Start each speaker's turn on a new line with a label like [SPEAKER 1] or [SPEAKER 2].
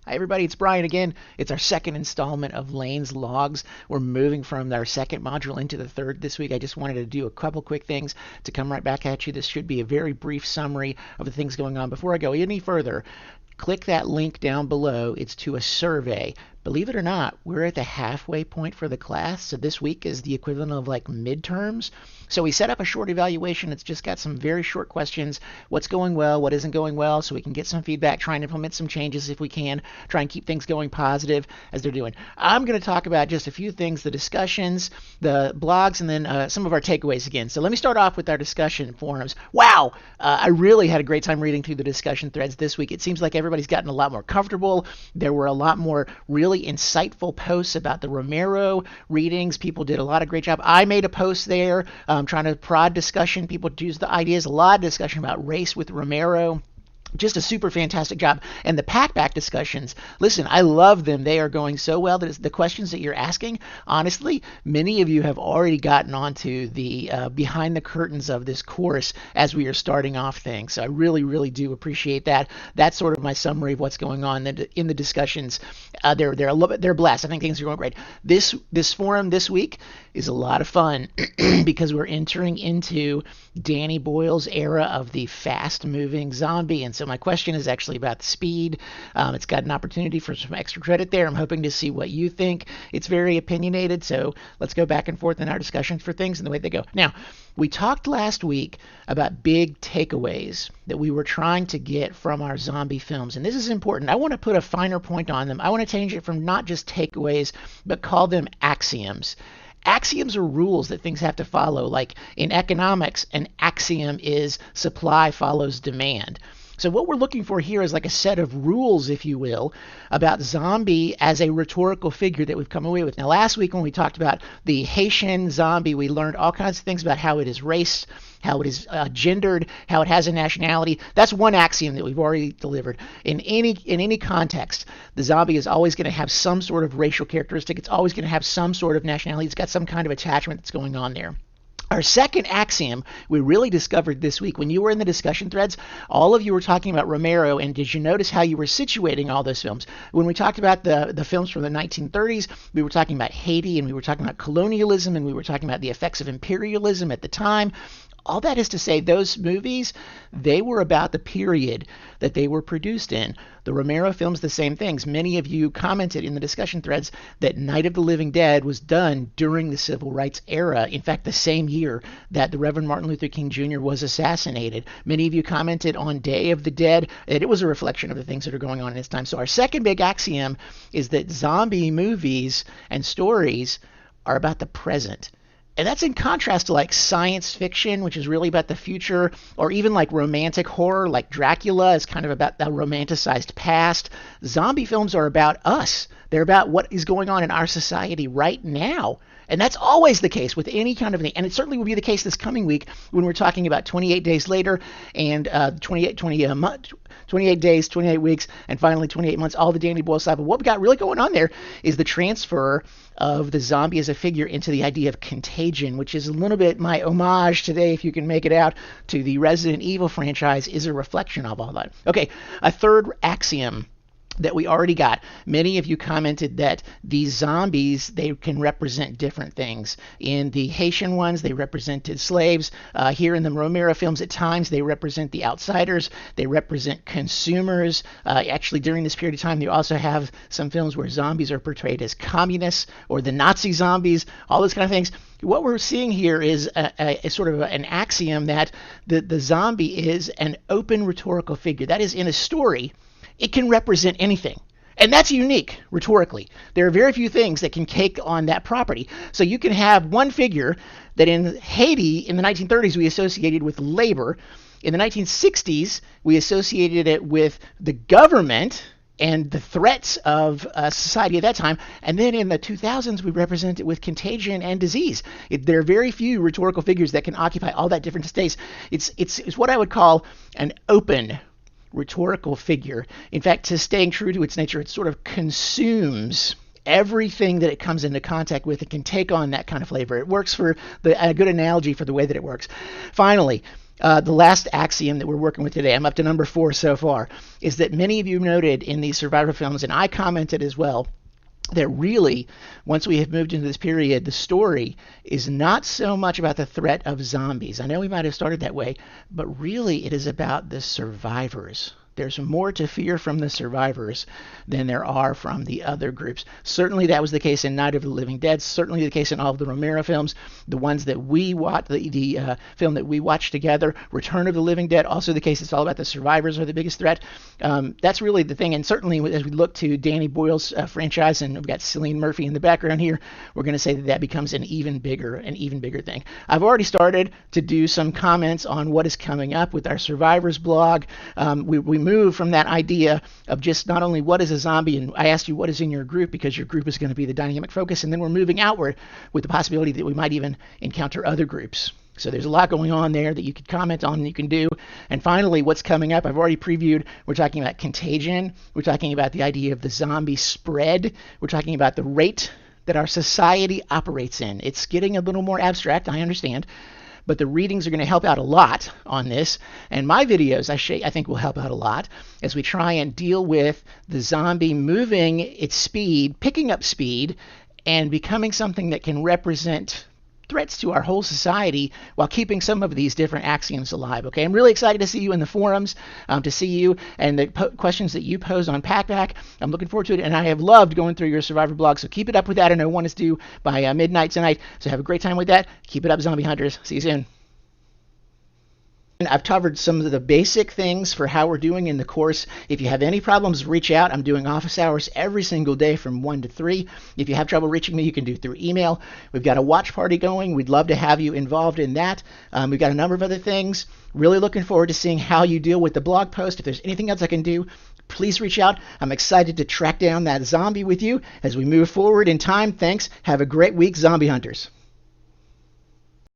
[SPEAKER 1] Hi, everybody. It's Brian again. It's our second installment of Lane's Logs. We're moving from our second module into the third this week. I just wanted to do a couple quick things to come right back at you. This should be a very brief summary of the things going on. Before I go any further, click that link down below. It's to a survey. Believe it or not, we're at the halfway point for the class. So this week is the equivalent of like midterms. So we set up a short evaluation. It's just got some very short questions. What's going well? What isn't going well? So we can get some feedback, try and implement some changes if we can, try and keep things going positive as they're doing. I'm going to talk about just a few things, the discussions, the blogs, and then some of our takeaways again. So let me start off with our discussion forums. Wow! I really had a great time reading through the discussion threads this week. It seems like everybody's gotten a lot more comfortable. There were a lot more really insightful posts about the Romero readings. People did a lot of great job. I made a post there trying to prod discussion. People use the ideas, a lot of discussion about race with Romero. Just a super fantastic job. And the packback discussions, listen, I love them. They are going so well. That the questions that you're asking, honestly, many of you have already gotten onto the behind the curtains of this course as we are starting off things. So I really, really do appreciate that. That's sort of my summary of what's going on in the discussions. They're blessed. I think things are going great. This forum this week is a lot of fun because we're entering into Danny Boyle's era of the fast-moving zombie. And so my question is actually about the speed. It's got an opportunity for some extra credit there. I'm hoping to see what you think. It's very opinionated, so let's go back and forth in our discussions for things and the way they go. Now, we talked last week about big takeaways that we were trying to get from our zombie films, and this is important. I want to put a finer point on them. I want to change it from not just takeaways, but call them axioms. Axioms are rules that things have to follow. Like in economics, an axiom is supply follows demand. So what we're looking for here is like a set of rules, if you will, about zombie as a rhetorical figure that we've come away with. Now, last week when we talked about the Haitian zombie, we learned all kinds of things about how it is raced, how it is gendered, how it has a nationality. That's one axiom that we've already delivered. In any context, the zombie is always going to have some sort of racial characteristic. It's always going to have some sort of nationality. It's got some kind of attachment that's going on there. Our second axiom we really discovered this week. When you were in the discussion threads, all of you were talking about Romero, and did you notice how you were situating all those films? When we talked about the films from the 1930s, we were talking about Haiti, and we were talking about colonialism, and we were talking about the effects of imperialism at the time. All that is to say, those movies, they were about the period that they were produced in. The Romero films, the same things. Many of you commented in the discussion threads that Night of the Living Dead was done during the Civil Rights era. In fact, the same year that the Reverend Martin Luther King Jr. was assassinated. Many of you commented on Day of the Dead that it was a reflection of the things that are going on in this time. So our second big axiom is that zombie movies and stories are about the present. And that's in contrast to like science fiction, which is really about the future, or even like romantic horror, like Dracula is kind of about the romanticized past. Zombie films are about us. They're about what is going on in our society right now. And that's always the case with any kind of thing. And it certainly will be the case this coming week when we're talking about 28 Days Later and 28 days, 28 weeks, and finally 28 months, all the Danny Boyle stuff. But what we got really going on there is the transfer of the zombie as a figure into the idea of contagion, which is a little bit my homage today, if you can make it out, to the Resident Evil franchise, is a reflection of all that. Okay, a third axiom that we already got. Many of you commented that these zombies, they can represent different things. In the Haitian ones, they represented slaves. Here in the Romero films, at times, they represent the outsiders. They represent consumers. Actually, during this period of time, you also have some films where zombies are portrayed as communists or the Nazi zombies, all those kind of things. What we're seeing here is a sort of an axiom that the zombie is an open rhetorical figure. That is, in a story, it can represent anything. And that's unique rhetorically. There are very few things that can take on that property. So you can have one figure that in Haiti in the 1930s we associated with labor. In the 1960s, we associated it with the government and the threats of society at that time. And then in the 2000s, we represent it with contagion and disease. There are very few rhetorical figures that can occupy all that different space. It's what I would call an open rhetorical figure. In fact, to staying true to its nature, it sort of consumes everything that it comes into contact with. It can take on that kind of flavor. It works for a good analogy for the way that it works. Finally, The last axiom that we're working with today, I'm up to number 4 so far, is that many of you noted in these survivor films, and I commented as well, that really, once we have moved into this period, the story is not so much about the threat of zombies. I know we might have started that way, but really it is about the survivors. There's more to fear from the survivors than there are from the other groups. Certainly that was the case in Night of the Living Dead. Certainly the case in all of the Romero films. The ones that we watched, the film that we watched together, Return of the Living Dead, also the case. It's all about the survivors are the biggest threat. That's really the thing. And certainly as we look to Danny Boyle's franchise, and we've got Cillian Murphy in the background here, we're going to say that becomes an even bigger thing. I've already started to do some comments on what is coming up with our survivors blog. We move from that idea of just not only what is a zombie, and I asked you what is in your group because your group is going to be the dynamic focus, and then we're moving outward with the possibility that we might even encounter other groups. So there's a lot going on there that you could comment on and you can do. And finally, what's coming up, I've already previewed. We're talking about contagion. We're talking about the idea of the zombie spread. We're talking about the rate that our society operates in. It's getting a little more abstract, I understand, but the readings are going to help out a lot on this. And my videos, I think, will help out a lot as we try and deal with the zombie moving its speed, picking up speed, and becoming something that can represent threats to our whole society while keeping some of these different axioms alive. Okay, I'm really excited to see you in the forums, to see you and the questions that you pose on PackBack. I'm looking forward to it, and I have loved going through your Survivor blog, so keep it up with that. I know one is due by midnight tonight, so have a great time with that. Keep it up, Zombie Hunters. See you soon. I've covered some of the basic things for how we're doing in the course. If you have any problems, reach out. I'm doing office hours every single day from 1 to 3. If you have trouble reaching me, you can do it through email. We've got a watch party going. We'd love to have you involved in that. We've got a number of other things. Really looking forward to seeing how you deal with the blog post. If there's anything else I can do, please reach out. I'm excited to track down that zombie with you as we move forward in time. Thanks. Have a great week, Zombie Hunters.